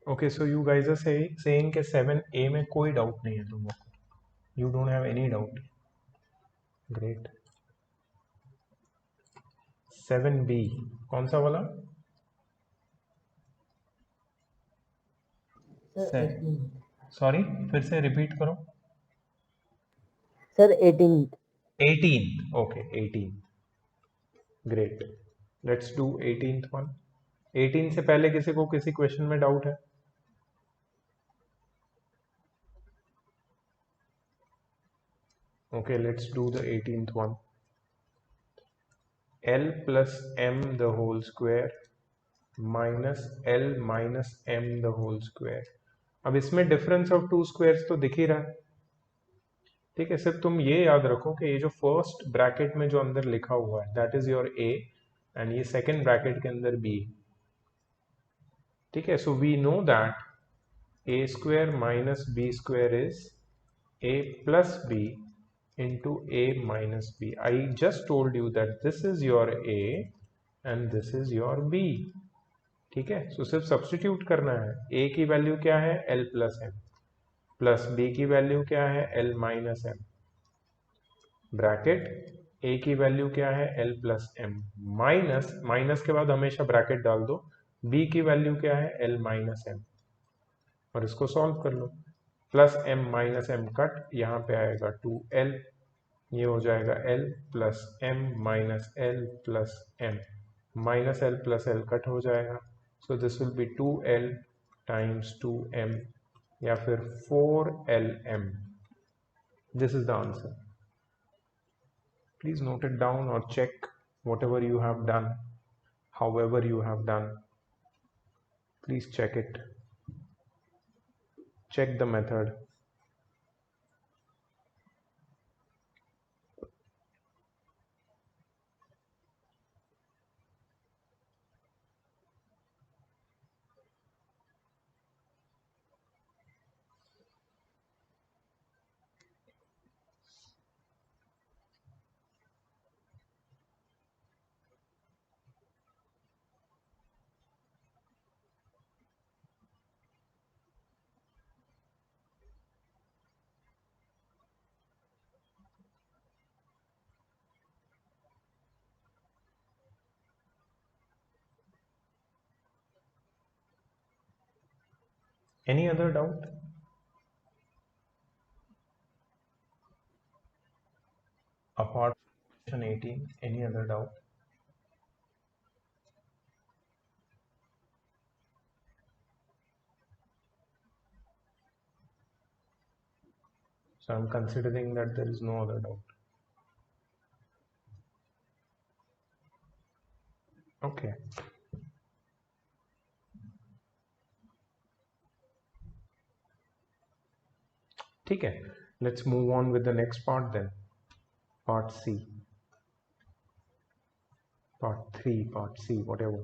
Okay, so you guys are saying कि 7A में कोई डाउट नहीं है तुम लोग को, you don't have any doubt. Great. 7B कौन सा वाला? सॉरी, फिर से रिपीट करो। Sir 18th। 18th, okay 18th, great. Let's do 18th one. 18 से पहले किसी को किसी क्वेश्चन में डाउट है? Okay, let's do the 18th one. L plus m the whole square minus L minus m the whole square। अब इसमें difference of to squares तो दिख ही रहा है, ठीक है। सिर्फ तुम ये याद रखो कि ये जो फर्स्ट ब्रैकेट में जो अंदर लिखा हुआ है that is your a, and ये सेकेंड ब्रैकेट के अंदर बी, ठीक है। So we know that A square minus b square is a plus b into a minus b। I just told you that this is your a and this is your b, ठीक है। सो सिर्फ substitute करना है। a की value क्या है? l plus m, plus b की value क्या है? l minus m, bracket a की वैल्यू क्या है? l plus m, minus minus के बाद हमेशा ब्रैकेट डाल दो, b की वैल्यू क्या है? l माइनस m, और इसको सॉल्व कर लो। Plus m minus m cut, यहाँ पे आएगा 2l, ये हो जाएगा l plus m minus l plus m, minus l plus l cut हो जाएगा। So this will be 2l times 2m, या फिर 4lm। This is the answer. Please note it down और check whatever you have done, however you have done, please check it, check the method। Any other doubt? Apart from question 18, any other doubt? So I'm considering that there is no other doubt. Okay. ठीक है, let's move on with the next part then. Part C, part 3, part C, whatever.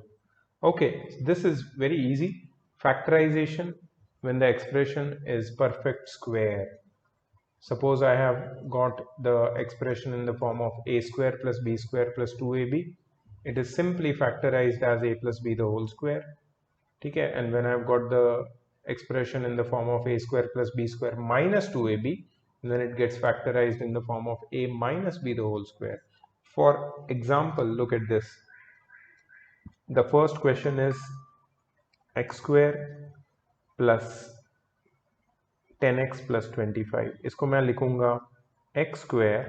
Okay, this is very easy. Factorization when the expression is perfect square. Suppose I have got the expression in the form of a square plus b square plus 2ab. It is simply factorized as a plus b the whole square, ठीक है। And when I've got the expression in the form of a square plus b square minus 2ab, then it gets factorized in the form of a minus b the whole square. For example, look at this. The first question is x square plus 10x plus 25। इसको मैं लिखूंगा x square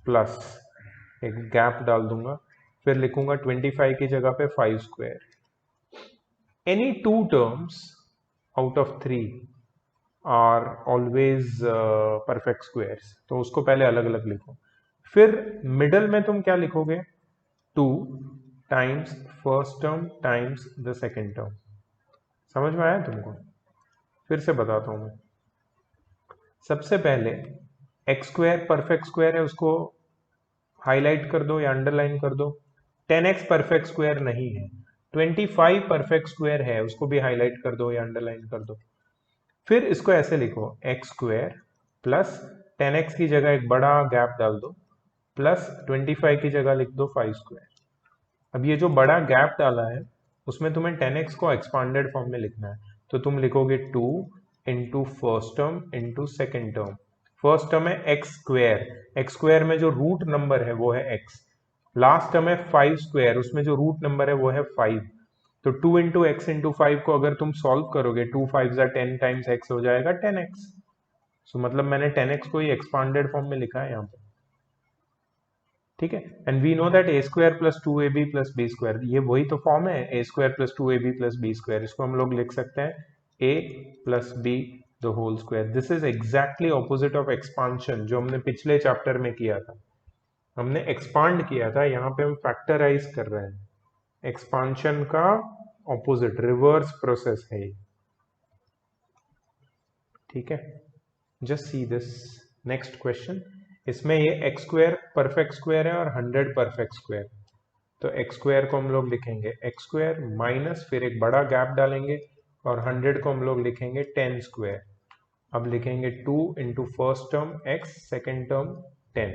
plus एक gap डाल दूंगा, फिर लिखूंगा 25 की जगह पे 5 square. Any two terms out of 3 are always perfect squares, तो उसको पहले अलग अलग लिखो। फिर मिडल में तुम क्या लिखोगे? 2 times first term times the second term. समझ में आया तुमको? फिर से बताता हूं मैं। सबसे पहले एक्स स्क्वायर परफेक्ट स्क्वायर है, उसको हाईलाइट कर दो या अंडरलाइन कर दो। 10x परफेक्ट स्क्वायर नहीं है, 25 परफेक्ट स्क्वायर है, उसको भी हाईलाइट कर दो या अंडरलाइन कर दो। फिर इसको ऐसे लिखो एक्स स्क्वायर प्लस 10x की जगह एक बड़ा गैप डाल दो, प्लस 25 की जगह लिख दो 5 स्क्वायर। अब ये जो बड़ा गैप डाला है उसमें तुम्हें 10x को एक्सपांडेड फॉर्म में लिखना है। तो तुम लिखोगे 2 into first term into second term. First term है एक्स स्क्वेयर, एक्स स्क्वेयर में जो रूट नंबर है वो है एक्स। लास्ट टर्म है 5 स्क्वेयर, उसमें जो रूट नंबर है वो है 5। तो 2 इंटू एक्स इंटू 5 को अगर तुम सॉल्व करोगे, 2 5 10 टाइम्स एक्स हो जाएगा 10x। सो मतलब मैंने 10x को ही एक्सपांडेड फॉर्म में लिखा है यहाँ पे, ठीक है। And we know that A square plus 2ab plus B square, ये वही तो फॉर्म है, A square plus 2ab plus B square. इसको हम लोग लिख सकते हैं a plus B the whole square. This is exactly opposite of expansion जो हमने पिछले चैप्टर में किया था। हमने एक्सपांड किया था, यहाँ पे हम फैक्टराइज कर रहे हैं। एक्सपांशन का ऑपोजिट रिवर्स प्रोसेस है ये, ठीक है। Just see this next question. इसमें ये एक्स स्क्वायर परफेक्ट स्क्वायर है और 100 परफेक्ट स्क्वायर। तो एक्स स्क्वायर को हम लोग लिखेंगे एक्स स्क्वायर माइनस, फिर एक बड़ा गैप डालेंगे और 100 को हम लोग लिखेंगे 10 स्क्वायर। अब लिखेंगे 2 into first term x, second term 10।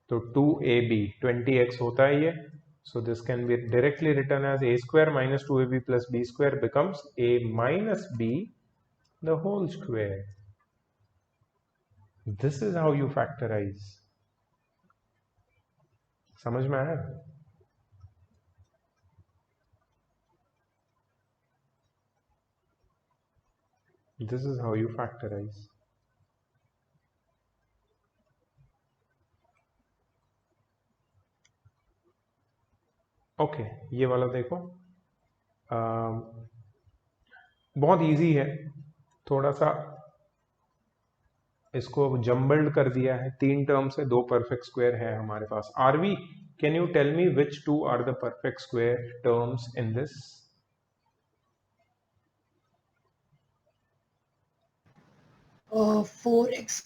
तो 2ab 20x होता है ये। So this can be directly written as a square minus 2ab plus b square becomes a minus b the whole square. This is how you factorize. समझ में आया? This is how you factorize. Okay ये वाला देखो, बहुत easy है, थोड़ा सा इसको जम्बल्ड कर दिया है। 3 टर्म से 2 परफेक्ट स्क्वायर है हमारे पास। Aarvi, can you tell me which 2 are the perfect square terms in this? 4x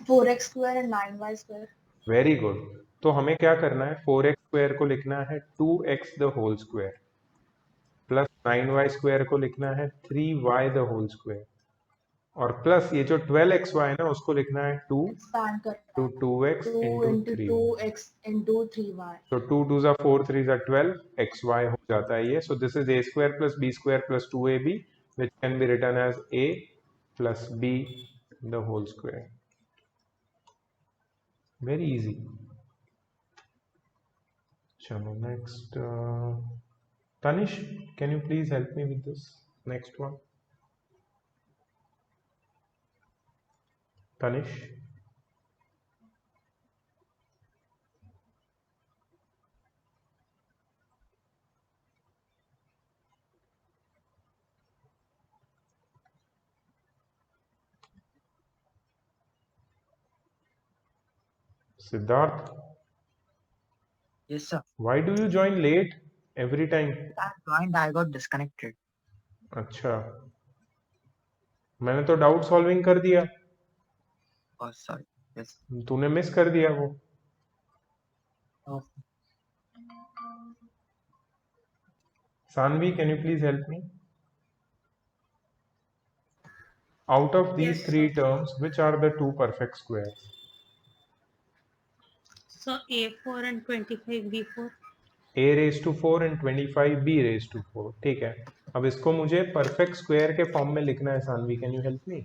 4x square and 9y square। Very good. तो हमें क्या करना है, 4x स्क्वायर को लिखना है 2x the whole square, plus 9y square को लिखना है 3y द होल स्क्वायर, और प्लस ये जो 12xy है ना उसको लिखना है 2 एक्सपैंड करना है 2x 2 into into 3। 2x into 3y। तो 2 2 जा 4 3 जा 12 xy हो जाता है ये। सो this is a square plus b square plus 2ab which can be written as a plus b the whole square. Very easy. चलो next, Tanish can you please help me with this next one? Tanish, Siddharth, Yes, sir. why do you join late every time? I joined, I got disconnected. अच्छा, मैंने तो doubt solving कर दिया, Oh, sorry. Yes. तूने miss कर दिया वो। Oh, Sanvi, can you please help me? Out of these Yes, three sir. terms, which are the 2 perfect squares? So A4 and 25 B4. a raised to 4 and 25 b raised to 4, ठीक है। अब इसको मुझे perfect square के form में लिखना है। Saanvi, can you help me?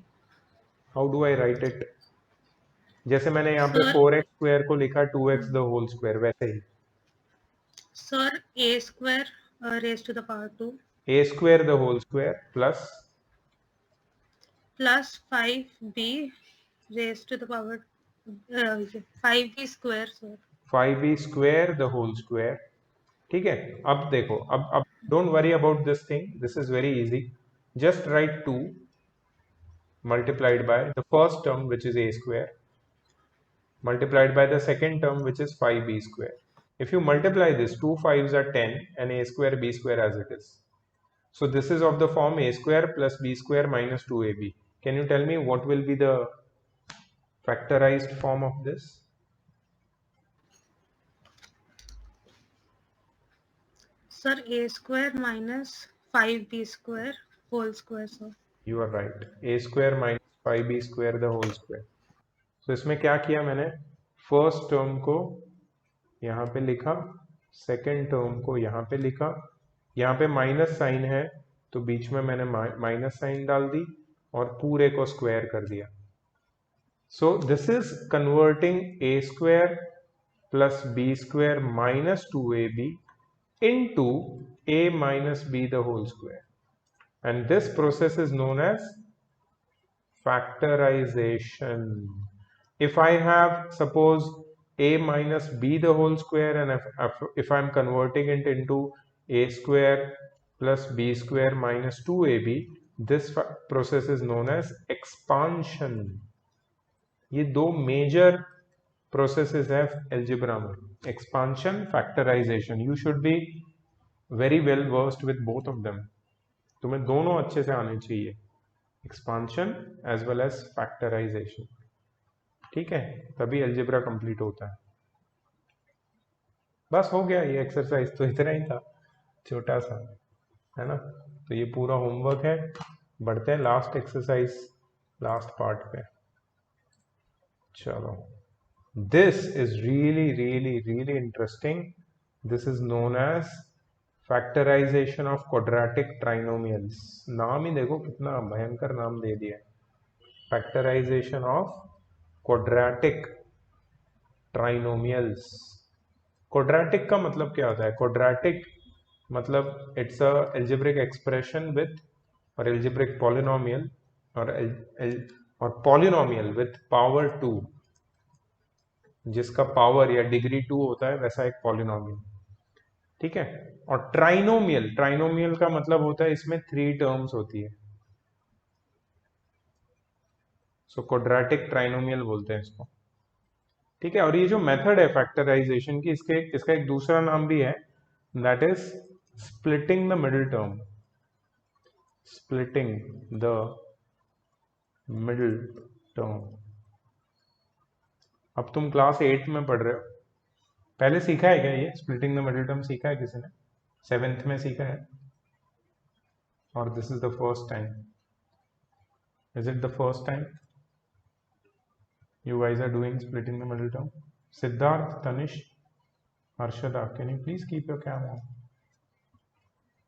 How do I write it? जैसे मैंने यहाँ पे Sir, 4x स्क्वायर को लिखा 2x द होल स्क्वायर, वैसे ही sir, A square raised to the power 2 a square the whole square plus plus 5B raised to the power 5B square, sir. 5b square the whole square, ठीक है। अब देखो, अब don't worry about this thing, this is very easy. Just write 2 multiplied by the first term which is a square multiplied by the second term which is 5b square. If you multiply this, 2 5s are 10 and a square b square as it is. So this is of the form a square plus b square minus 2ab. Can you tell me what will be the factorized form of this? Sir, A square minus 5B square whole square, sir. You are right, a square minus 5b square the whole square. So इसमें क्या किया मैंने, first term को यहाँ पे लिखा, second term को यहाँ पे लिखा, यहाँ पे माइनस साइन है तो बीच में मैंने माइनस साइन डाल दी और पूरे को स्क्वायर कर दिया. So this is converting a square plus B square minus 2ab into a minus b the whole square, and this process is known as factorization. If I have, suppose, a minus b the whole square, and if I'm converting it into a square plus b square minus 2ab, this process is known as expansion. ये दो major processes have algebra में, expansion, factorization. You should be very well versed with both of them. तुम्हें दोनों अच्छे से आने चाहिए, expansion as well as factorization. ठीक है, तभी अलजेब्रा कंप्लीट होता है. बस हो गया ये एक्सरसाइज, तो इतना ही था, छोटा सा है ना. तो ये पूरा होमवर्क है. बढ़ते हैं लास्ट एक्सरसाइज, लास्ट पार्ट पे. चलो, this is really really really interesting. This is known as factorisation of quadratic trinomials. नाम ही देखो कितना भयंकर नाम दे दिया है, factorisation of quadratic trinomials. Quadratic का मतलब क्या होता है? क्वाड्रेटिक मतलब it's a algebraic expression with, और एल्जेब्रिक पॉलिनोमियल, और पॉलिनोमियल विथ पावर 2, जिसका पावर या डिग्री 2 होता है, वैसा एक पॉलिनोमियल. ठीक है. और ट्राइनोमियल, ट्राइनोमियल का मतलब होता है इसमें 3 टर्म्स होती है. सो क्वाड्रेटिक ट्राइनोमियल बोलते हैं इसको. ठीक है. और ये जो मेथड है फैक्टराइजेशन की, इसका एक दूसरा नाम भी है, that is splitting the middle term. Splitting the middle term. अब तुम क्लास 8 में पढ़ रहे हो, पहले सीखा है क्या ये स्प्लिटिंग द मिडिल टर्म? सीखा है किसी ने? 7th में सीखा है, और this is the first time? Is it the first time you guys are doing splitting the middle term? Siddharth, Tanish, Harshada, can you please keep your camera?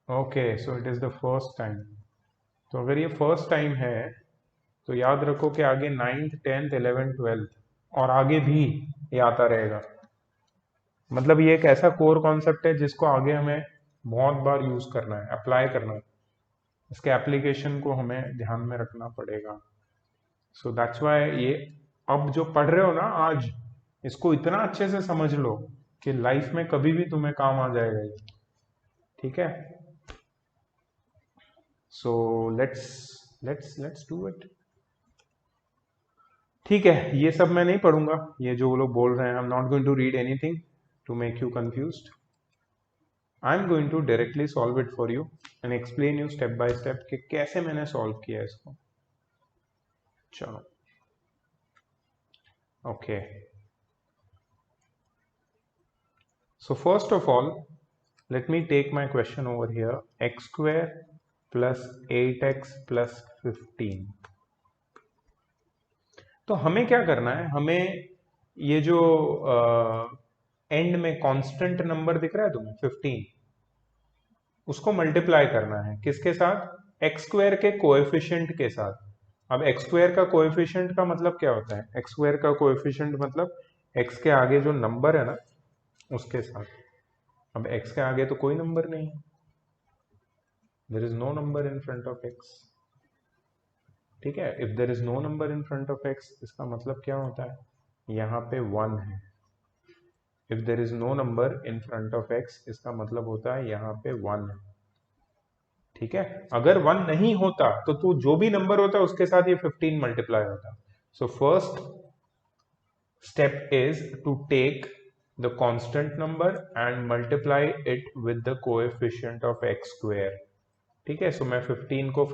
Okay, so it is the first time. तो अगर ये first time है तो याद रखो कि आगे 9th 10th 11th 12th और आगे भी ये आता रहेगा. मतलब ये एक ऐसा कोर कॉन्सेप्ट है जिसको आगे हमें बहुत बार यूज करना है, अप्लाई करना है. इसके एप्लीकेशन को हमें ध्यान में रखना पड़ेगा. सो दैट्स व्हाई ये अब जो पढ़ रहे हो ना आज, इसको इतना अच्छे से समझ लो कि लाइफ में कभी भी तुम्हें काम आ जाएगा ये. ठीक है. So let's do it. ठीक है. ये सब मैं नहीं पढ़ूंगा, ये जो लोग बोल रहे हैं. I am not going to read anything to make you confused. I am going to directly solve it for you and explain you step by step कि कैसे मैंने सॉल्व किया इसको. चलो. Okay. So first of all, let me take my question over here. X square plus 8x plus 15. तो हमें क्या करना है? हमें ये जो एंड में कांस्टेंट नंबर दिख रहा है तुम्हें 15, उसको मल्टीप्लाई करना है. किसके साथ? एक्स स्क्वायर के कोएफिशिएंट के साथ. अब एक्स स्क्वायर का कोएफिशिएंट का मतलब क्या होता है? एक्स स्क्वायर का कोएफिशिएंट मतलब एक्स के आगे जो नंबर है ना, उसके साथ. अब एक्स के आगे तो कोई नंबर नहीं है, there is no number in front of x. ठीक है. If there is no number in front of x, इसका मतलब क्या होता है? यहाँ पे 1 है. If there is no number in front of x, इसका मतलब होता है यहाँ पे 1 है. ठीक है. अगर 1 नहीं होता तो तू जो भी नंबर होता है उसके साथ ये 15 मल्टीप्लाई होता. So first step is to take the constant number and multiply it with the coefficient of x square. ठीक है. सो मैं 15 को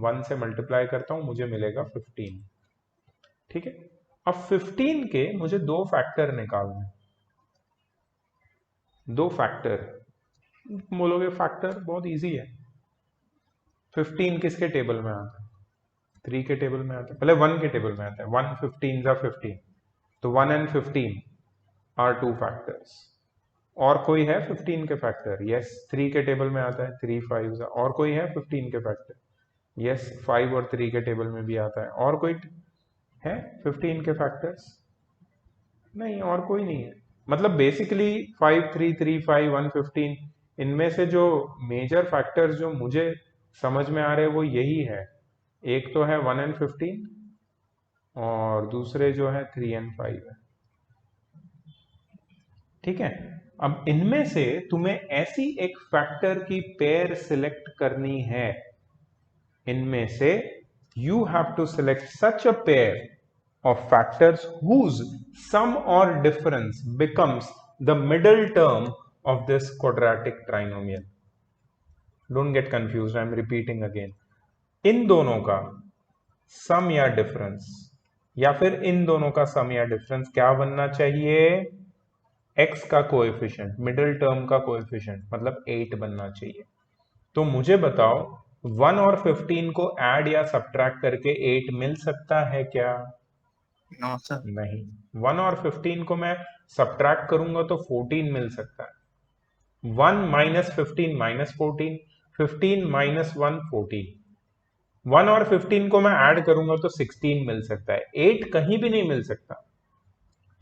1 से मल्टीप्लाई करता हूं, मुझे मिलेगा 15. ठीक है. अब 15 के मुझे 2 फैक्टर निकालने. 2 फैक्टर बोलोगे, फैक्टर बहुत इजी है. 15 किसके टेबल में आता है? 3 के टेबल में आता है. पहले 1 के टेबल में आता है. 1 15 15. तो 1 and 15 are 2 factors. और कोई है 15 के फैक्टर? यस, 3 के टेबल में आता है, 3 5। और कोई है 15 के फैक्टर? यस, 5 और 3 के टेबल में भी आता है। और कोई है 15 के फैक्टर्स? नहीं, और कोई नहीं है। मतलब बेसिकली 5 3 3 5 1 15, इनमें से जो मेजर फैक्टर्स जो मुझे समझ में आ रहे हैं वो यही है। एक तो है 1 and 15 और दूसरे जो है 3 and 5 है। ठीक है, अब इनमें से तुम्हें ऐसी एक फैक्टर की पेयर सिलेक्ट करनी है, इनमें से you have to select such a pair of factors whose sum or difference becomes the middle term of this quadratic trinomial. Don't get confused, I am repeating again. इन दोनों का सम या difference, या फिर इन दोनों का सम या डिफरेंस क्या बनना चाहिए? x का कोएफिशिएंट, मिडिल टर्म का कोएफिशिएंट, मतलब 8 बनना चाहिए। तो मुझे बताओ 1 और 15 को ऐड या सब्ट्रैक्ट करके 8 मिल सकता है क्या? No, sir. नहीं। 1 और 15 को मैं सब्ट्रैक्ट करूंगा तो 14 मिल सकता है। 1 माइनस 15 माइनस 14, 15 माइनस 1 14। 1 और 15 को मैं ऐड करूंगा तो 16 मिल सकता है, 8 कहीं भी नहीं मिल सकता।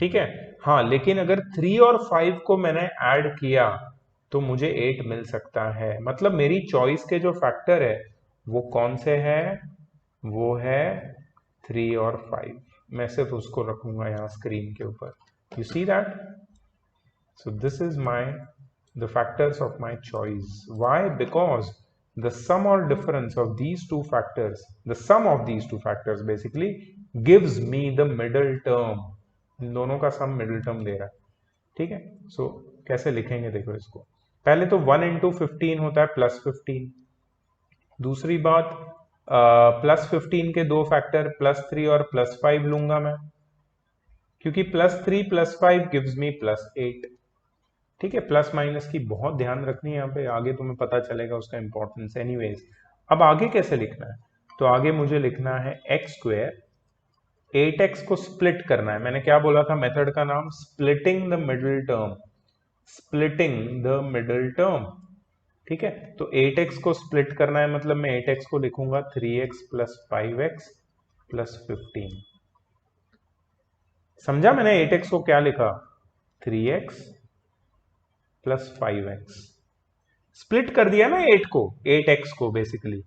ठीक है, हाँ, लेकिन अगर 3 और 5 को मैंने ऐड किया तो मुझे 8 मिल सकता है। मतलब मेरी चॉइस के जो फैक्टर है वो कौन से है? वो है 3 और 5। मैं सिर्फ उसको रखूंगा यहाँ स्क्रीन के ऊपर। You see that? So this is my the factors of my choice. Why? Because the sum or difference of these two factors, the sum of these two factors basically gives me the middle term. इन दोनों का some middle term दे रहा है। ठीक है, सो कैसे लिखेंगे देखो इसको। पहले तो 1 इंटू 15 होता है प्लस 15। दूसरी बात, प्लस 15 के दो फैक्टर प्लस 3 और प्लस 5 लूंगा मैं, क्योंकि plus 3 plus 5 gives me plus 8। ठीक है, प्लस माइनस की बहुत ध्यान रखनी है यहाँ पे, आगे तुम्हें पता चलेगा उसका इंपॉर्टेंस। एनीवेज, अब आगे कैसे लिखना है? तो आगे मुझे लिखना है एक्स स्क्वायर, 8x को स्प्लिट करना है। मैंने क्या बोला था मेथड का नाम? Splitting the middle term. Splitting the middle term. ठीक है, तो 8x को स्प्लिट करना है, मतलब मैं 8x को लिखूंगा 3x प्लस 5x प्लस 15। समझा मैंने 8x को क्या लिखा? 3x plus 5x। स्प्लिट कर दिया ना 8x को बेसिकली,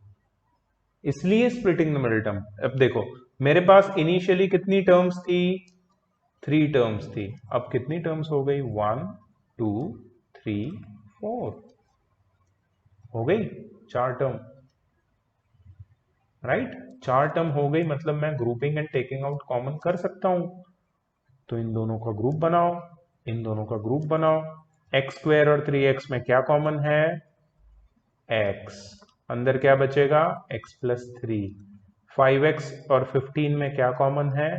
इसलिए स्प्लिटिंग द मिडिल टर्म। अब देखो मेरे पास इनिशियली कितनी टर्म्स थी? 3 टर्म्स थी। अब कितनी टर्म्स हो गई? 1 2 3 4 हो गई, 4 टर्म। राइट, 4 टर्म हो गई, मतलब मैं grouping and taking out common कर सकता हूं। तो इन दोनों का ग्रुप बनाओ, इन दोनों का ग्रुप बनाओ। एक्स स्क्वायर और 3x में क्या कॉमन है? x। अंदर क्या बचेगा? x plus 3। 5x और 15 में क्या कॉमन है?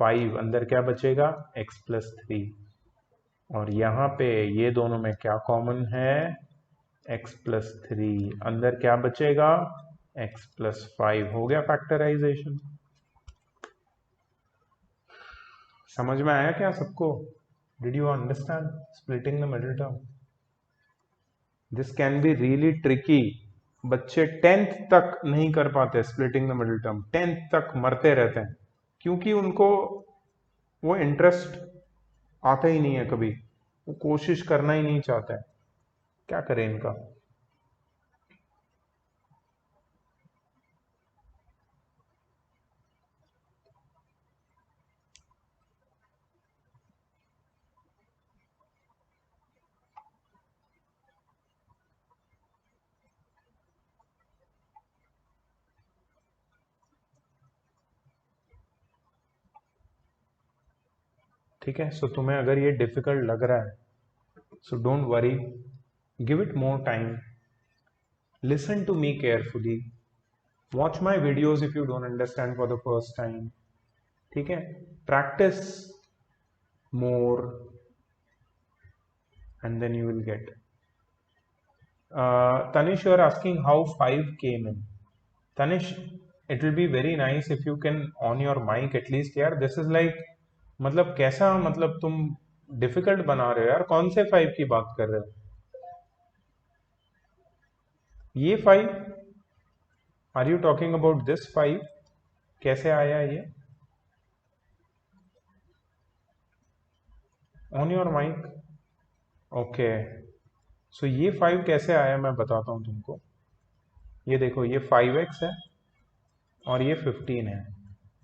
5। अंदर क्या बचेगा? x plus 3। और यहाँ पे ये दोनों में क्या कॉमन है? x plus 3। अंदर क्या बचेगा? x प्लस 5। हो गया फैक्टराइजेशन। समझ में आया क्या सबको? Did you understand splitting the middle term? This can be really tricky. बच्चे 10th तक नहीं कर पाते splitting the middle term, 10th तक मरते रहते हैं, क्योंकि उनको वो इंटरेस्ट आता ही नहीं है, कभी वो कोशिश करना ही नहीं चाहते हैं। क्या करें इनका? ठीक है, सो तुम्हें अगर ये डिफिकल्ट लग रहा है, so don't worry, give it more time, listen to me carefully, watch my videos if you don't understand for the first time. ठीक है, practise more and then you will get. Tanish, you are asking how 5 came in. Tanish, it will be very nice if you can on your mic at least यार. This is like, मतलब कैसा, मतलब तुम difficult बना रहे हो यार, कौन से 5 की बात कर रहे हो? ये 5? Are you talking about this 5? कैसे आया ये? On your mic. Okay, so ये 5 कैसे आया मैं बताता हूं तुमको। ये देखो, ये 5x है और ये 15 है।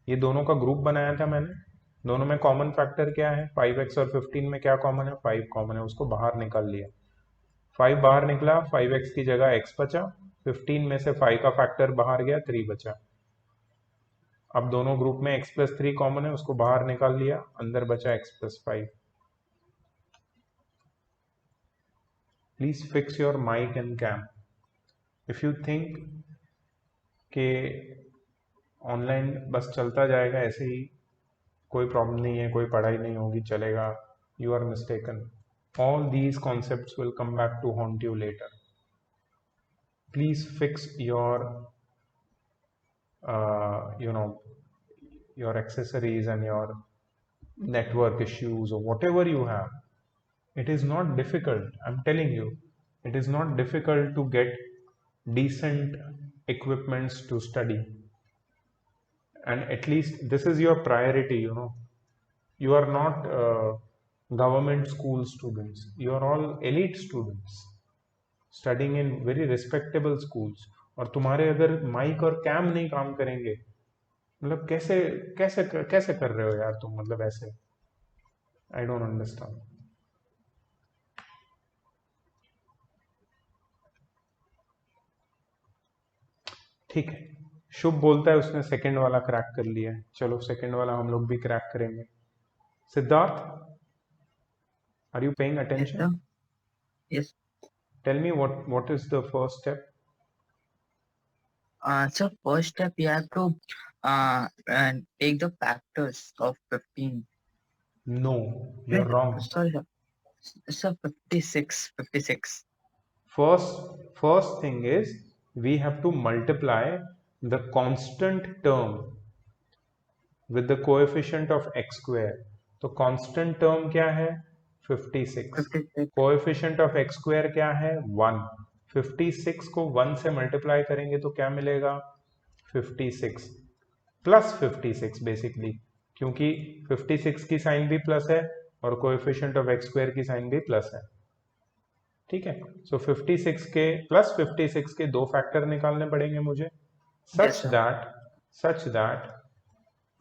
ये दोनों का ग्रुप बनाया था मैंने। दोनों में कॉमन फैक्टर क्या है? 5x और 15 में क्या कॉमन है? 5 कॉमन है, उसको बाहर निकाल लिया। 5 बाहर निकला, 5x की जगह x बचा। 15 में से 5 का फैक्टर बाहर गया, 3 बचा। अब दोनों ग्रुप में x प्लस 3 कॉमन है, उसको बाहर निकाल लिया, अंदर बचा x प्लस 5। Please fix your mic and cam. If you think कि ऑनलाइन बस चलता जाएगा ऐसे ही, कोई प्रॉब्लम नहीं है, कोई पढ़ाई नहीं होगी, चलेगा, you are mistaken. All these concepts will come back to haunt you later. Please fix your your accessories and your network issues or whatever you have. It is not difficult, I'm telling you, it is not difficult to get decent equipments to study. And at least this is your priority, you know. You are not government school students, you are all elite students studying in very respectable schools. और तुम्हारे अगर mic और cam नहीं काम करेंगे, मतलब कैसे कैसे कैसे कर रहे हो यार तुम, मतलब ऐसे, आई डोंट अंडरस्टैंड। ठीक है, शुभ बोलता है उसने सेकंड वाला क्रैक कर लिया है, चलो सेकंड वाला हम लोग भी क्रैक करेंगे। Siddharth, are you paying attention? Yes. Tell me what is the first step? So first step you have to and take the factors of 15. No, you're wrong. Sorry, sir. So 56. First thing is we have to multiply the constant term with the coefficient of x square. तो constant term क्या है? 56. coefficient of x square क्या है? 1. 56 को 1 से multiply करेंगे तो क्या मिलेगा? 56 प्लस 56 बेसिकली, क्योंकि 56 की साइन भी प्लस है और कोएफिशिएंट ऑफ x स्क्वायर की साइन भी प्लस है। ठीक है, सो 56 के प्लस 56 के दो फैक्टर निकालने पड़ेंगे मुझे, सच दैट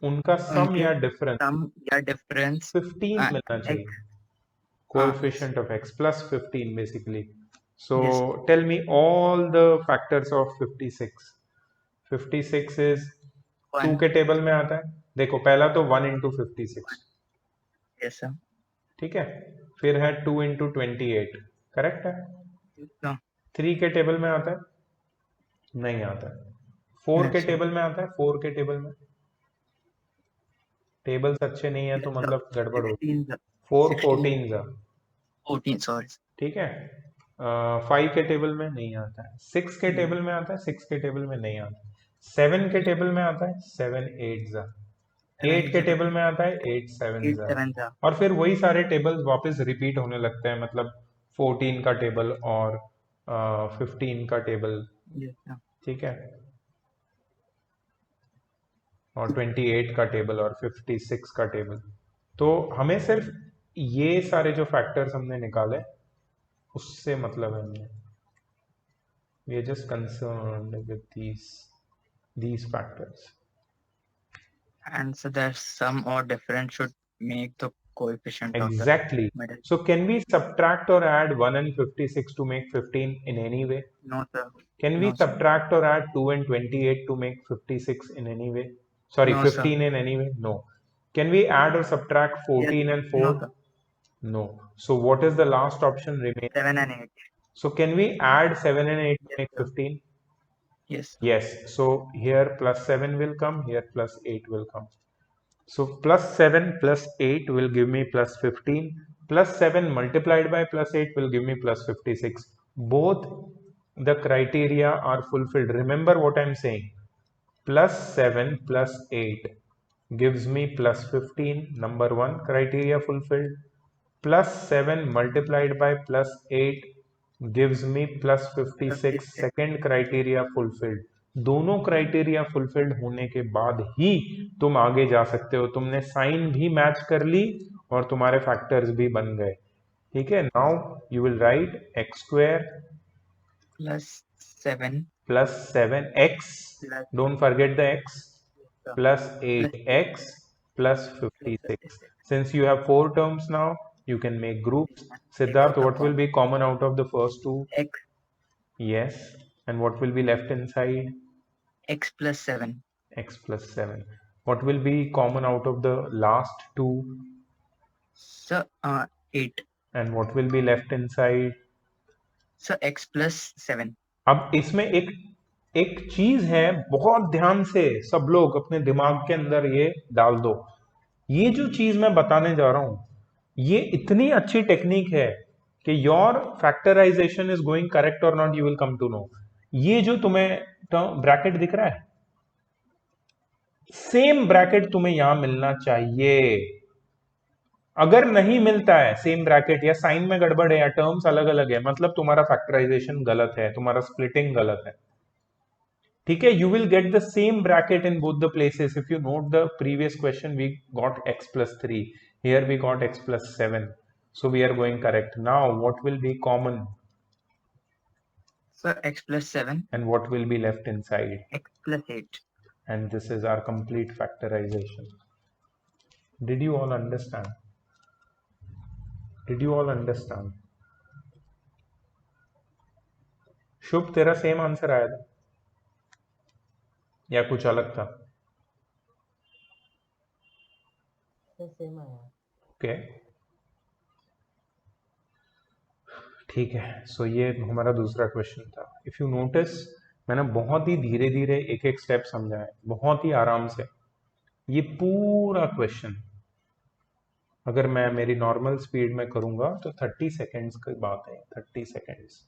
उनका सम या डिफरेंस 15 मिलना चाहिए। Coefficient of x plus 15 basically. So tell me all the factors of 56। 56 is 2 के टेबल में आता है। देखो पहला तो 1 इंटू 56, Yes, sir. ठीक है, फिर है 2 इंटू 28, करेक्ट है। No. 3 के टेबल में आता है? नहीं आता है। 4 के टेबल में आता है? 4 के टेबल में टेबल्स अच्छे नहीं है तो मतलब गड़बड़ होती है। 4 14 सॉरी, ठीक है। 5 के टेबल में नहीं आता है। 6 के टेबल में आता है? 6 के टेबल में नहीं आता। 7 के टेबल में आता है? 7 8 8 के टेबल में आता है? 8 7 और फिर वही सारे टेबल्स वापस रिपीट होने लगते हैं, मतलब 14 का टेबल और 15 का टेबल, ठीक है, और 28 का टेबल और 56 का टेबल। तो हमें सिर्फ ये सारे जो फैक्टर्स हमने निकाले उससे मतलब है हमें, we are just concerned with these factors. And so there's some or difference should make the coefficient exactly of the middle. So can we subtract or add 1 and 56 to make 15 in any way? No, sir. Can we subtract or add 2 and 28 to make 56 in any way? Sorry, No, 15 in any way? No. Can we add or subtract 14 and 4? No. So what is the last option remaining? 7 and 8. So can we add 7 and 8 to make 15? Yes. So here plus 7 will come, here plus 8 will come. So plus 7 plus 8 will give me plus 15. Plus 7 multiplied by plus 8 will give me plus 56. Both the criteria are fulfilled. Remember what I'm saying. Plus 7 plus 8 gives me plus 15. Number 1 criteria fulfilled. +7 multiplied by +8 gives me +56. Second criteria fulfilled. दोनों criteria fulfilled होने के बाद ही तुम आगे जा सकते हो। तुमने साइन भी मैच कर ली और तुम्हारे फैक्टर्स भी बन गए। ठीक है, now you will write x² +7 plus 7x, don't forget the x, plus 8x plus 56. Since you have 4 terms now, you can make groups. Siddharth, what will be common out of the first two? x. Yes. And what will be left inside? X plus 7. X plus 7. What will be common out of the last two? So 8. And what will be left inside? So x plus 7. अब इसमें एक चीज है, बहुत ध्यान से सब लोग अपने दिमाग के अंदर ये डाल दो। ये जो चीज मैं बताने जा रहा हूं, ये इतनी अच्छी टेक्निक है कि your factorization is going correct और not, you will come to know. ये जो तुम्हें ब्रैकेट दिख रहा है, सेम ब्रैकेट तुम्हें यहां मिलना चाहिए। अगर नहीं मिलता है सेम ब्रैकेट, या साइन में गड़बड़ है, या टर्म्स अलग अलग है, मतलब तुम्हारा फैक्टराइजेशन गलत है, तुम्हारा स्प्लिटिंग गलत है। ठीक है, you will get the same bracket in both the places. If you note the previous question, we got x plus 3. Here we got x plus 7. So we are going correct. Now what will be common? So x plus 7. And what will be left inside? X plus 8. And this is our complete factorization. Did you all understand? Did you all understand? शुभ, तेरा same answer आया था या कुछ अलग था? Same आया। Okay, ठीक है। सो ये हमारा दूसरा क्वेश्चन था। इफ यू नोटिस, मैंने बहुत ही धीरे धीरे एक एक स्टेप समझा है, बहुत ही आराम से। ये पूरा क्वेश्चन अगर मैं मेरी नॉर्मल स्पीड में करूंगा तो 30 सेकेंड्स की बात है, 30 सेकेंड्स।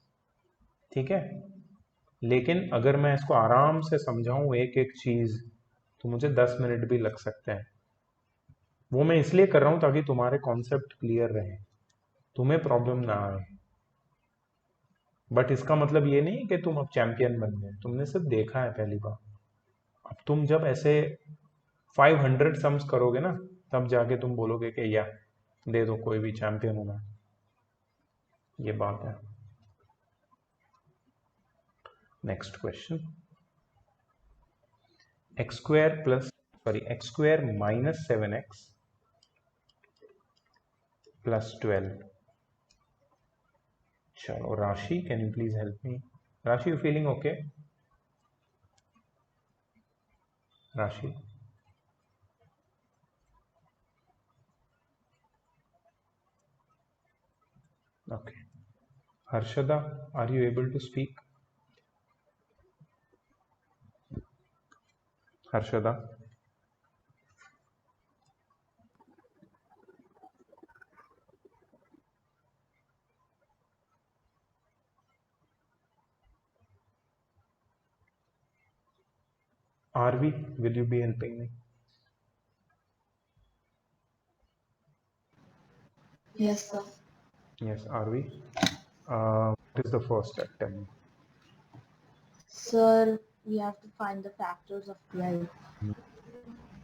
ठीक है, लेकिन अगर मैं इसको आराम से समझाऊं एक एक चीज, तो मुझे 10 मिनट भी लग सकते हैं। वो मैं इसलिए कर रहा हूं ताकि तुम्हारे कॉन्सेप्ट क्लियर रहे, तुम्हें प्रॉब्लम ना आए। बट इसका मतलब ये नहीं कि तुम अब चैंपियन बन गए, तुमने सिर्फ देखा है पहली बार। अब तुम जब ऐसे 500 सम्स करोगे ना, तब जाके तुम बोलोगे कि या दे दो, कोई भी चैंपियन हूं मैं। ये बात है। Next question, x² minus 7x plus 12. चलो Rashi, can you please help me? Rashi, you feeling okay? Rashi, okay. Harshada, are you able to speak? Harshada? Arvi, will you be helping me? Yes, sir. Yes, Arvi. What is the first step? Tell me. Sir, we have to find the factors of 12.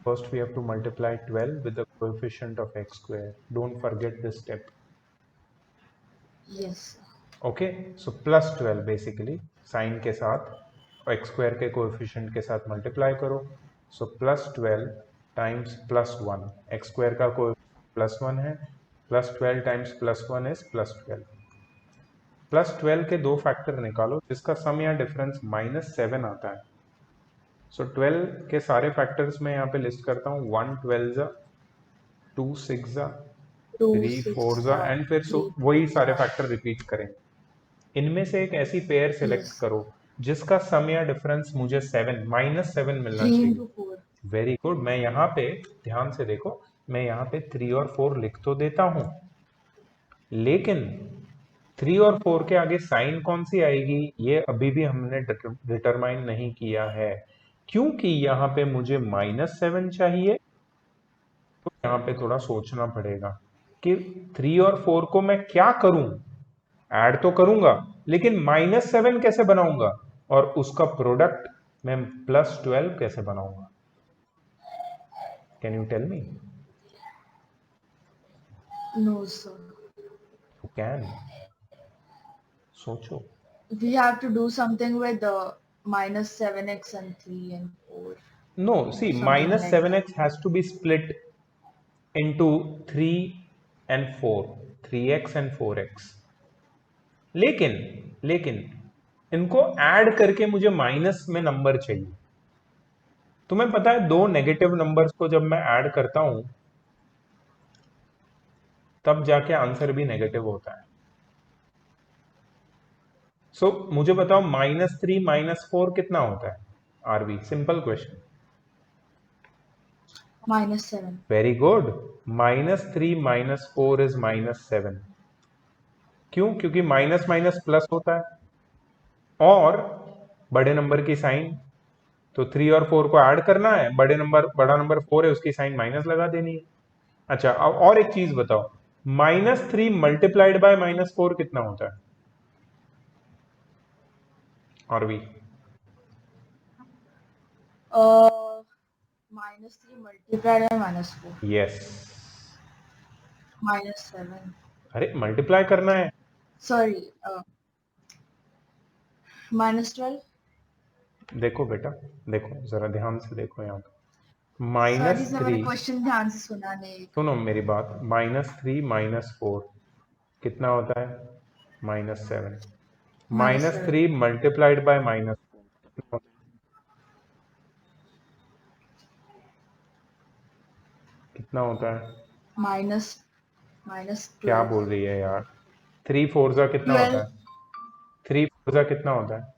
First, we have to multiply 12 with the coefficient of x². Don't forget this step. Yes, sir. Okay, so plus 12 basically sign के साथ x² के coefficient के साथ multiply करो। So plus 12 times +1, x² का coefficient +1 है, +12 times +1 is +12। +12 के दो फैक्टर निकालो जिसका सम या डिफरेंस -7 आता है। सो 12 के सारे फैक्टर्स में यहाँ पे लिस्ट करता हूँ। 1 12 2 6 3 4 एंड फिर वही सारे फैक्टर रिपीट करें। इनमें से एक ऐसी पेयर सिलेक्ट करो जिसका सम या डिफरेंस मुझे -7 मिलना चाहिए। Very good. मैं यहाँ पे ध्यान से देखो, मैं यहाँ पे 3 और 4 लिख तो देता हूँ, लेकिन 3 और 4 के आगे साइन कौन सी आएगी ये अभी भी हमने डिटरमाइन नहीं किया है, क्योंकि यहाँ पे मुझे -7 चाहिए। तो यहाँ पे थोड़ा सोचना पड़ेगा कि 3 और 4 को मैं क्या करूं, ऐड तो करूंगा लेकिन -7 कैसे बनाऊंगा, और उसका प्रोडक्ट मैं +12 कैसे बनाऊंगा? Can you tell me? No, sir. You can, सोचो. We have to do something with the -7x and 3 and 4. No, see, Something like -7x has to be split into 3 and 4, 3x and 4x. लेकिन लेकिन इनको add करके मुझे minus में number चाहिए. तुम्हें पता है दो नेगेटिव नंबर्स को जब मैं ऐड करता हूं तब जाके आंसर भी नेगेटिव होता है. सो मुझे बताओ -3 -4 कितना होता है? Arvi, simple question. -7. Very good. -3 -4 is -7. क्यों? क्योंकि माइनस माइनस प्लस होता है और बड़े नंबर की साइन, तो 3 और 4 को ऐड करना है, बड़ा नंबर 4 है उसकी साइन माइनस लगा देनी है. अच्छा, अब और एक चीज बताओ, -3 मल्टीप्लाइड बाय -4 कितना होता है? और भी -3 multiplied by -4. यस. -7. अरे मल्टीप्लाई करना है. Sorry. -12. देखो बेटा, देखो जरा ध्यान से देखो यहाँ पे. Sorry sir, मैंने -3, क्वेश्चन ध्यान से सुना नहीं. सुनो मेरी बात, -3 -4 कितना होता है? -7. -7. -3 मल्टीप्लाइड बाय -4 कितना होता है? क्या बोल रही है यार? 3 4 जा कितना होता है? 3 4 जा कितना होता है?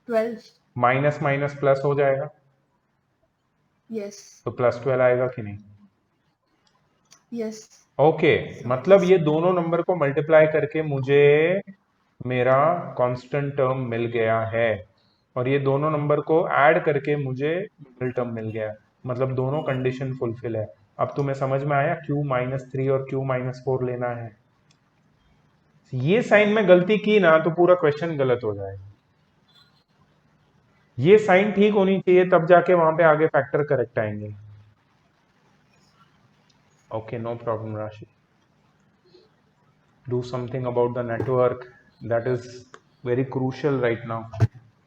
12. माइनस माइनस प्लस हो जाएगा, Yes. तो +12 आएगा कि नहीं? Yes. ओके, मतलब ये दोनों नंबर को मल्टीप्लाई करके मुझे मेरा कांस्टेंट टर्म मिल गया है, और ये दोनों नंबर को ऐड करके मुझे मिडिल टर्म मिल गया है. मतलब दोनों कंडीशन फुलफिल है. अब तुम्हें समझ में आया क्यों -3 और क्यों -4 लेना है? ये साइन में गलती की ना तो पूरा क्वेश्चन गलत हो जाएगा. ये साइन ठीक होनी चाहिए, तब जाके वहां पे आगे फैक्टर करेक्ट आएंगे. ओके, नो प्रॉब्लम राशि. Do something about the network, that is very crucial right now.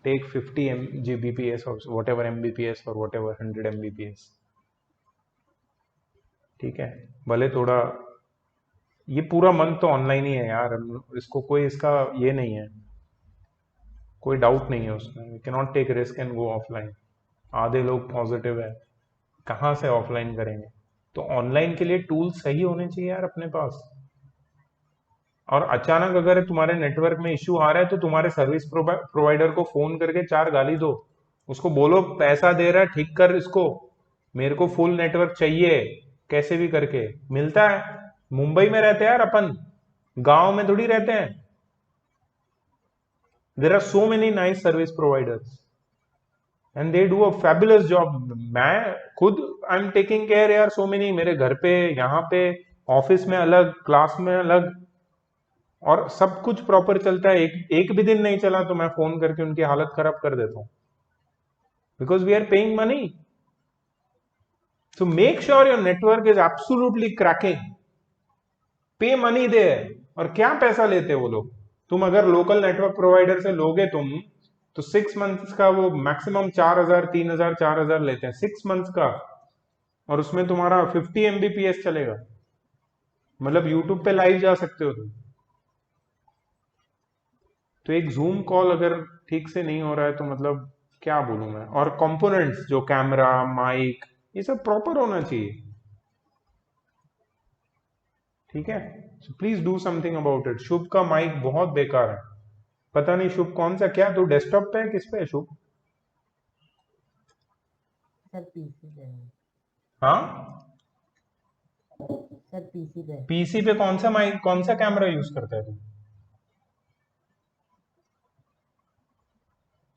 Take 50 Gbps or whatever Mbps or whatever 100 Mbps. ठीक है, भले थोड़ा, ये पूरा मंथ तो ऑनलाइन ही है यार, इसको कोई इसका ये नहीं है, कोई डाउट नहीं है उसमें. We can not take risk and go offline. आधे लोग पॉजिटिव है, कहाँ से ऑफलाइन करेंगे? तो ऑनलाइन के लिए टूल सही होने चाहिए यार अपने पास. और अचानक अगर तुम्हारे नेटवर्क में इश्यू आ रहा है तो तुम्हारे सर्विस प्रोवाइडर को फोन करके 4 गाली दो, उसको बोलो पैसा दे रहा है ठीक कर इसको, मेरे को फुल नेटवर्क चाहिए, कैसे भी करके मिलता है. मुंबई में रहते हैं यार अपन, गांव में थोड़ी रहते हैं. There are so many nice service providers and they do a fabulous job. मैं खुद आई एम टेकिंग केयर यार, सो मेनी, मेरे घर पे, यहाँ पे, ऑफिस में अलग, क्लास में अलग, और सब कुछ प्रॉपर चलता है. एक भी दिन नहीं चला तो मैं फोन करके उनकी हालत खराब कर देता हूं, because we are paying money. So make sure your network is absolutely cracking. Pay money दे. और क्या पैसा लेते वो लोग? तुम अगर लोकल नेटवर्क प्रोवाइडर से लोगे तुम, तो 6 मंथ्स का वो मैक्सिमम 4,000 3,000 4,000 लेते हैं 6 मंथ्स का, और उसमें तुम्हारा 50 Mbps चलेगा. मतलब यूट्यूब पे लाइव जा सकते हो तुम. तो एक जूम कॉल अगर ठीक से नहीं हो रहा है तो मतलब क्या बोलूं मैं. और कंपोनेंट्स जो कैमरा, माइक, ये सब प्रॉपर होना चाहिए. ठीक है, so please do something about it. Shubh का माइक बहुत बेकार है. पता नहीं शुभ कौन सा, क्या तू डेस्कटॉप पे है, किस पे है शुभ? सर पीसी पे है. हाँ, सर पीसी पे. पीसी पे कौन सा माइक, कौन सा कैमरा यूज करता है तू?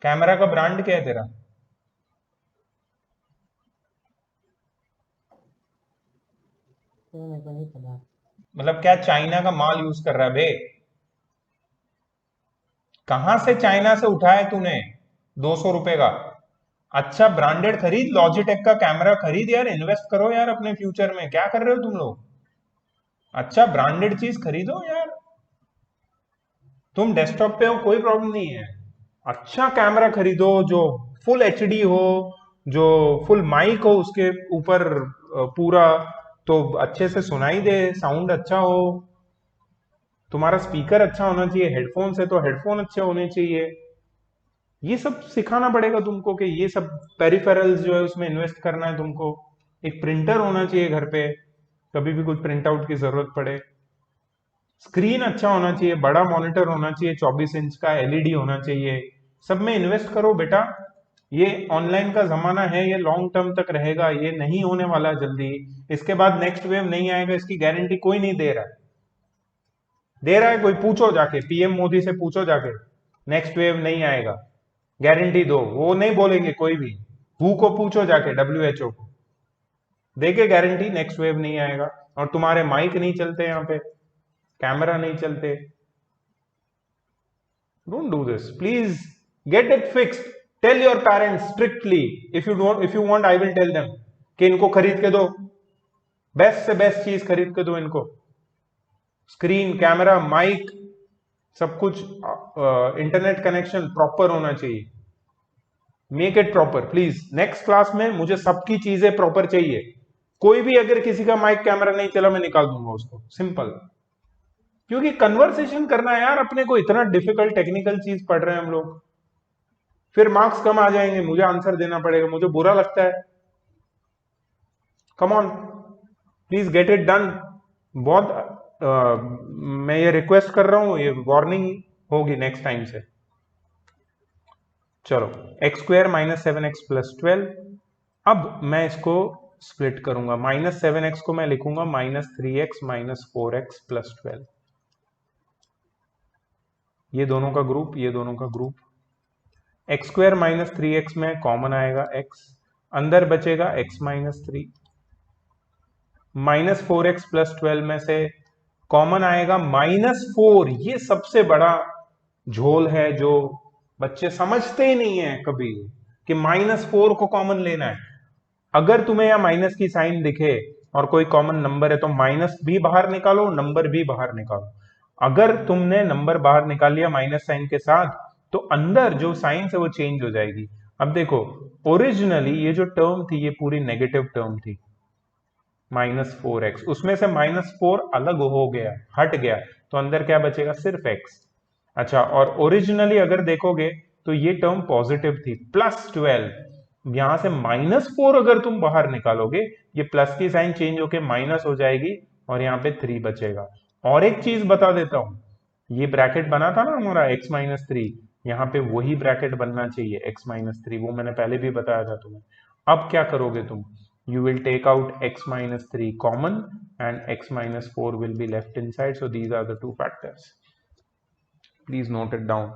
कैमरा का ब्रांड क्या है तेरा? सर मेरे को नहीं पता। मतलब क्या चाइना का माल यूज कर रहा है बे? कहां से चाइना से उठाया तूने 200 रुपए का? अच्छा ब्रांडेड खरीद, लॉजिटेक का कैमरा खरीद यार, इन्वेस्ट करो यार अपने फ्यूचर में। क्या कर रहे हो तुम लोग? अच्छा ब्रांडेड चीज खरीदो यार। तुम डेस्कटॉप पे हो कोई प्रॉब्लम नहीं है, अच्छा कैमरा खरीदो जो फुल एचडी हो, जो फुल माइक हो उसके ऊपर पूरा, तो अच्छे से सुनाई दे, साउंड अच्छा हो, तुम्हारा स्पीकर अच्छा होना चाहिए, हेडफोन से तो हेडफोन अच्छे होने चाहिए। ये सब सिखाना पड़ेगा तुमको कि ये सब पेरिफेरल्स जो है उसमें इन्वेस्ट करना है तुमको। एक प्रिंटर होना चाहिए घर पे, कभी भी कुछ प्रिंट आउट की जरूरत पड़े। स्क्रीन अच्छा होना चाहिए, बड़ा मॉनिटर होना चाहिए, 24 इंच का एलईडी होना चाहिए। सब में इन्वेस्ट करो बेटा। ये ऑनलाइन का जमाना है, ये लॉन्ग टर्म तक रहेगा, ये नहीं होने वाला जल्दी। इसके बाद नेक्स्ट वेव नहीं आएगा, इसकी गारंटी कोई नहीं दे रहा है। दे रहा है कोई? पूछो जाके, पीएम मोदी से पूछो जाके, नेक्स्ट वेव नहीं आएगा, गारंटी दो। वो नहीं बोलेंगे कोई भी। हु को पूछो जाके, डब्ल्यूएचओ को, देके गारंटी नेक्स्ट वेव नहीं आएगा। और तुम्हारे माइक नहीं चलते यहाँ पे, कैमरा नहीं चलते। Don't do this. Please get it fixed. Tell your parents strictly. If you don't, if you want, I will tell them कि इनको खरीद के दो, बेस्ट से बेस्ट चीज खरीद के दो इनको। स्क्रीन, कैमरा, माइक, सब कुछ, इंटरनेट कनेक्शन प्रॉपर होना चाहिए। Make it proper please. Next class में मुझे सबकी चीजें प्रॉपर चाहिए। कोई भी अगर किसी का माइक कैमरा नहीं चला, मैं निकाल दूंगा उसको, सिंपल। क्योंकि कन्वर्सेशन करना है यार अपने को, इतना डिफिकल्ट टेक्निकल चीज पढ़ रहे हैं हम लोग, फिर मार्क्स कम आ जाएंगे, मुझे आंसर देना पड़ेगा, मुझे बुरा लगता है। Come on, please get it done. बहुत मैं ये रिक्वेस्ट कर रहा हूं, ये वार्निंग होगी नेक्स्ट टाइम से। चलो, x² - 7x + 12। अब मैं इसको स्प्लिट करूंगा। -7x को मैं लिखूंगा -3x - 4x + 12। ये दोनों का ग्रुप, ये दोनों का ग्रुप। x² - 3x में कॉमन आएगा x, अंदर बचेगा x - 3। -4x + 12 में से कॉमन आएगा -4। ये सबसे बड़ा झोल है जो बच्चे समझते ही नहीं है कभी, कि -4 को कॉमन लेना है। अगर तुम्हें यहाँ माइनस की साइन दिखे और कोई कॉमन नंबर है तो माइनस भी बाहर निकालो, नंबर भी बाहर निकालो। अगर तुमने नंबर बाहर निकाल लिया माइनस साइन के साथ, तो अंदर जो साइन है वो चेंज हो जाएगी। अब देखो, ओरिजिनली ये जो टर्म थी ये पूरी नेगेटिव टर्म थी, -4x, उसमें से -4 अलग हो गया, हट गया, तो अंदर क्या बचेगा? सिर्फ x। अच्छा, और ओरिजिनली अगर देखोगे तो ये टर्म पॉजिटिव थी, +12। यहां से -4 अगर तुम बाहर निकालोगे, ये प्लस की साइन चेंज होके माइनस हो जाएगी और यहाँ पे 3 बचेगा। और एक चीज बता देता हूं, ये ब्रैकेट बना था ना हमारा x - 3, यहाँ पे वही ब्रैकेट बनना चाहिए x - 3, वो मैंने पहले भी बताया था तुम्हें। अब क्या करोगे तुम? You will take out x - 3 common and x - 4 will be left inside. So these are the two factors. Please note it down.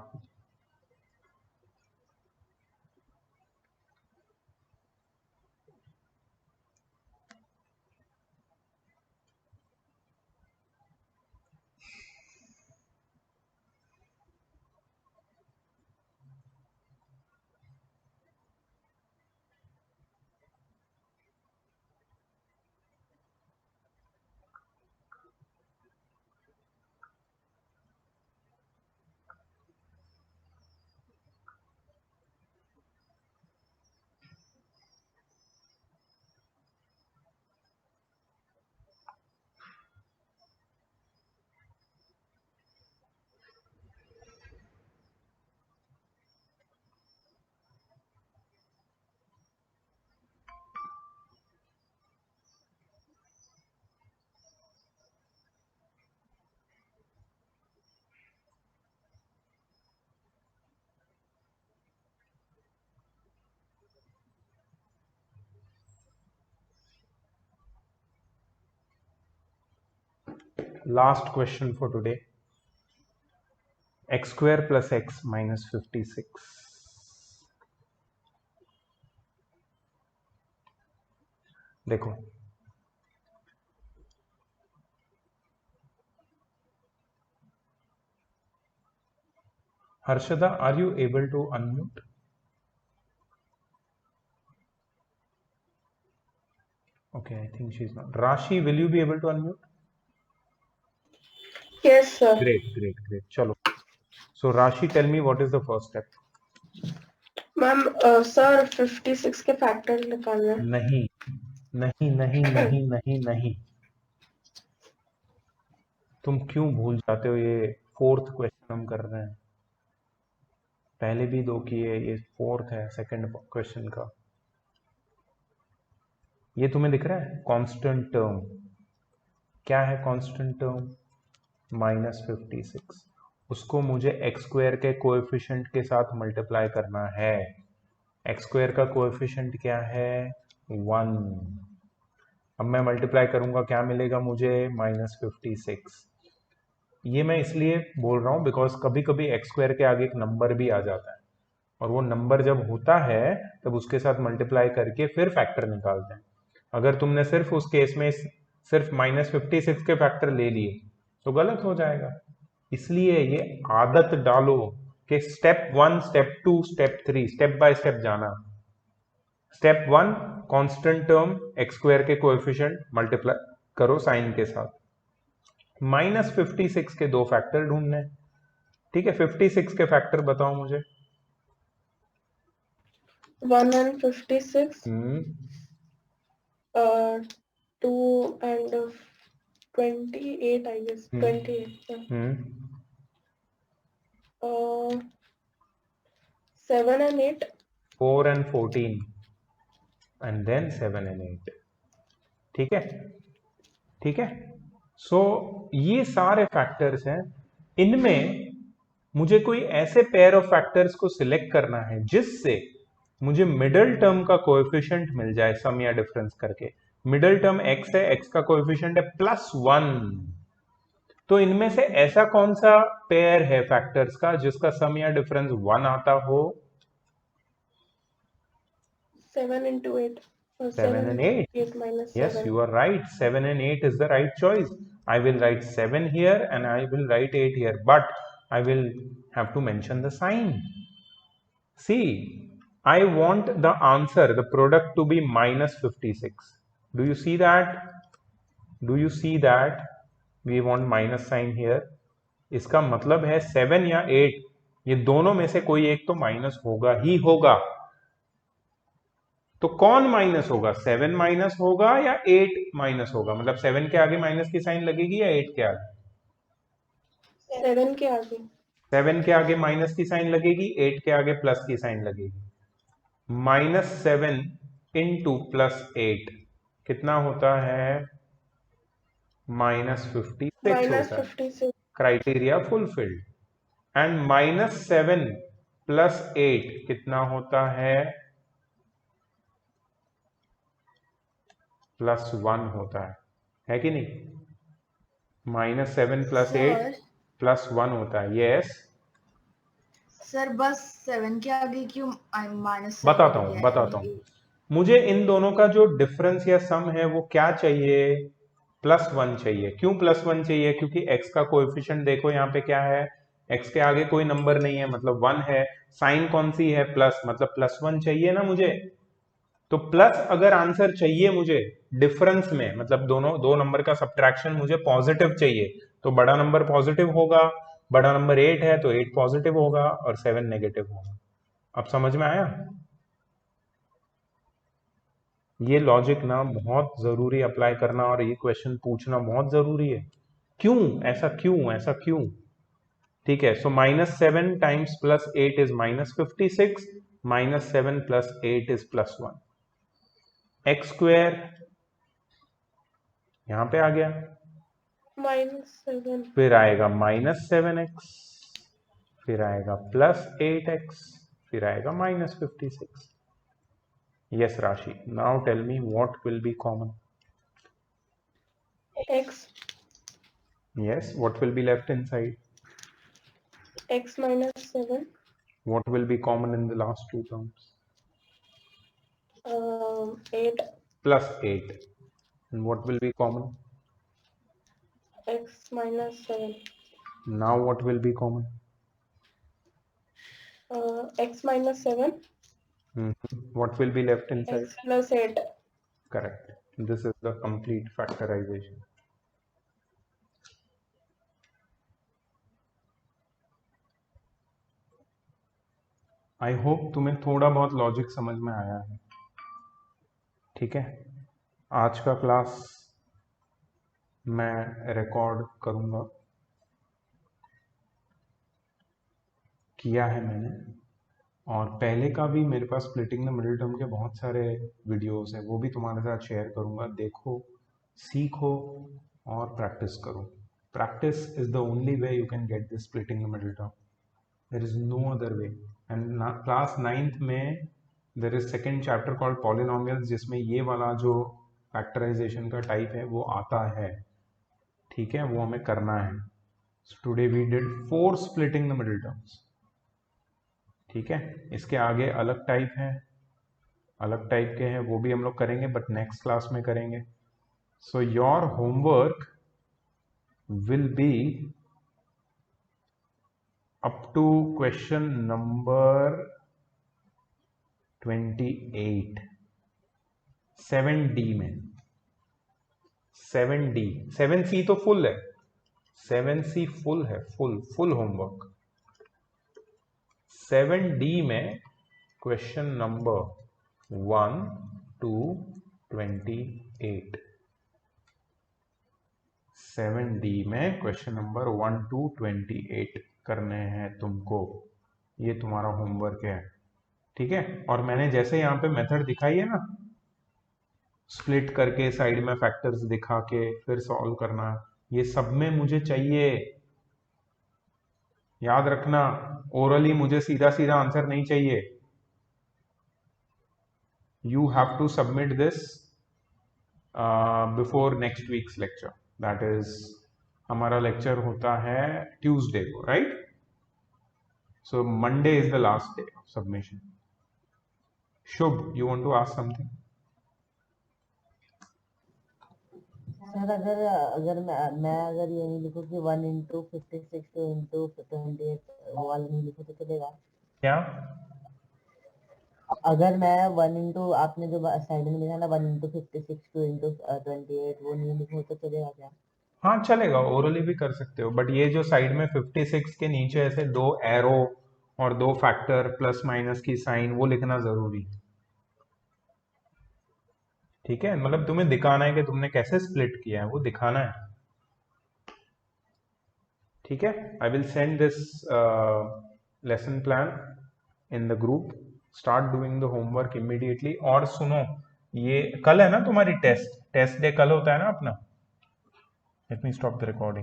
Last question for today. x² + x - 56. देखो, Harshada, are you able to unmute? Okay, I think she's not. Rashi, will you be able to unmute? Yes, sir. Great. Chalo. So Rashi, tell me what is the first step? Ma'am sir 56 के factor निकालना है। नहीं। तुम क्यों भूल जाते हो? ये फोर्थ क्वेश्चन हम कर रहे हैं, पहले भी 2 किए, ये फोर्थ है सेकंड क्वेश्चन का। ये तुम्हें दिख रहा है कांस्टेंट टर्म? क्या है कांस्टेंट टर्म? -56। उसको मुझे एक्स स्क्वायर के कोएफिशिएंट के साथ मल्टीप्लाई करना है। एक्स स्क्वायर का कोएफिशिएंट क्या है? 1। अब मैं मल्टीप्लाई करूंगा, क्या मिलेगा मुझे? -56। ये मैं इसलिए बोल रहा हूँ बिकॉज कभी कभी एक्स स्क्वायर के आगे एक नंबर भी आ जाता है, और वो नंबर जब होता है तब उसके साथ मल्टीप्लाई करके फिर फैक्टर निकालते हैं। अगर तुमने सिर्फ उस केस में सिर्फ -56 के फैक्टर ले लिए तो गलत हो जाएगा। इसलिए ये आदत डालो कि step 1, step 2, step 3, step by step जाना। Step 1, constant term X square के कोएफिशिएंट मल्टीप्लाई करो साइन के साथ। -56 के 2 फैक्टर ढूंढने, ठीक है? 56 के फैक्टर बताओ मुझे। 1 and 56, 2 and 28, I guess. 28. Yeah. 7 and 8. 4 and 14 and then 7 and 8। ठीक है। सो ये सारे फैक्टर्स हैं। इनमें मुझे कोई ऐसे पेयर ऑफ फैक्टर्स को सिलेक्ट करना है जिससे मुझे मिडल टर्म का कोएफिशिएंट मिल जाए सम या डिफरेंस करके। मिडल टर्म x है, x का कोएफिशिएंट है +1। तो इनमें से ऐसा कौन सा पेयर है फैक्टर्स का जिसका सम या डिफरेंस 1 आता हो? 7 into 8. 7 and 8. 8 minus 7. Yes, you are right. 7 and 8 is the right choice. I will write 7 here and I will write 8 here, but I will have to mention the sign. See, I want the answer, the product to be -56. Do you see that? Do you see that? We want minus sign here. इसका मतलब है 7 या 8, ये दोनों में से कोई एक तो माइनस होगा ही होगा। तो कौन माइनस होगा? 7 माइनस होगा या 8 माइनस होगा? मतलब 7 के आगे माइनस की साइन लगेगी या 8 के आगे? 7 के आगे। 7 के आगे माइनस की साइन लगेगी, 8 के आगे प्लस की साइन लगेगी। -7 इंटू +8 कितना होता है? -56 होता है। Criteria fulfilled. एंड -7 + 8 कितना होता है? +1 होता है कि नहीं? -7 + 8 +1 होता है। यस सर, बस 7 के आगे क्यों -7? बताता हूँ। मुझे इन दोनों का जो डिफरेंस या सम है वो क्या चाहिए? +1 चाहिए। क्यों +1 चाहिए? क्योंकि x का कोएफिशिएंट देखो यहाँ पे क्या है? x के आगे कोई नंबर नहीं है, मतलब 1 है। साइन कौन सी है? प्लस, मतलब +1 चाहिए ना मुझे। तो प्लस अगर आंसर चाहिए मुझे डिफरेंस में, मतलब दो नंबर का सब्ट्रैक्शन मुझे पॉजिटिव चाहिए, तो बड़ा नंबर पॉजिटिव होगा। बड़ा नंबर 8 है तो 8 पॉजिटिव होगा और 7 नेगेटिव होगा। अब समझ में आया? ये लॉजिक ना बहुत जरूरी अप्लाई करना, और ये क्वेश्चन पूछना बहुत जरूरी है। क्यों ऐसा? क्यों? ठीक है। सो -7 times +8 is -56, -7 + 8 is +1। X square यहां पे आ गया, -7, फिर आएगा -7x, फिर आएगा +8x, फिर आएगा -56। Yes, Rashi. Now tell me what will be common. x. Yes, what will be left inside? X -7. What will be common in the last two terms? 8. +8. And what will be common? X -7. Now what will be common? x minus 7, What will be left inside? x plus 8. Correct. This is the complete factorization. I hope तुम्हें थोड़ा बहुत logic समझ में आया है. ठीक है, आज का क्लास मैं रिकॉर्ड करूंगा, किया है मैंने, और पहले का भी मेरे पास स्प्लिटिंग द मिडिल टर्म के बहुत सारे वीडियोस हैं, वो भी तुम्हारे साथ शेयर करूंगा. देखो, सीखो और प्रैक्टिस करो. Practice is the only way you can get this splitting the middle term. There is no other way. And class 9th में there is second chapter called polynomials, जिसमें ये वाला जो फैक्टराइजेशन का टाइप है वो आता है. ठीक है, वो हमें करना है. Today we did 4 splitting the middle terms. ठीक है, इसके आगे अलग टाइप है, अलग टाइप के हैं, वो भी हम लोग करेंगे, बट नेक्स्ट क्लास में करेंगे. So your homework will be up to question number 28 7D में. 7D 7C तो फुल है, 7C फुल है, फुल होमवर्क. 7D में क्वेश्चन नंबर 1 to 28. 7D में क्वेश्चन नंबर 1 to 28 करने हैं तुमको. ये तुम्हारा होमवर्क है. ठीक है, और मैंने जैसे यहाँ पे मेथड दिखाई है ना, स्प्लिट करके साइड में फैक्टर्स दिखा के फिर सॉल्व करना, ये सब में मुझे चाहिए. याद रखना, ओरली मुझे सीधा सीधा आंसर नहीं चाहिए. You have to submit this before next week's lecture. That is, हमारा लेक्चर होता है ट्यूसडे को, right? So Monday is the last day of submission. Shubh, you want to ask something? Sir अगर मैं अगर ये नहीं लिखूँ कि 1 into 56 2 into 28 वो वाला नहीं लिखूँ तो चलेगा? क्या? अगर मैं 1 into आपने जो साइड में लिखा ना 1 into 56 2 into 28 वो नहीं लिखूँ तो चलेगा क्या? हाँ चलेगा, ओरली भी कर सकते हो, बट ये जो साइड में 56 के नीचे ऐसे 2 एरो और 2 फैक्टर प्लस माइनस की साइन, वो लिखना जरूरी है. ठीक है, मतलब तुम्हें दिखाना है कि तुमने कैसे स्प्लिट किया है, वो दिखाना है. ठीक है, I will send this lesson plan in the group. Start doing the homework immediately. और सुनो, ये कल है ना तुम्हारी टेस्ट डे, कल होता है ना अपना. Let me stop the recording.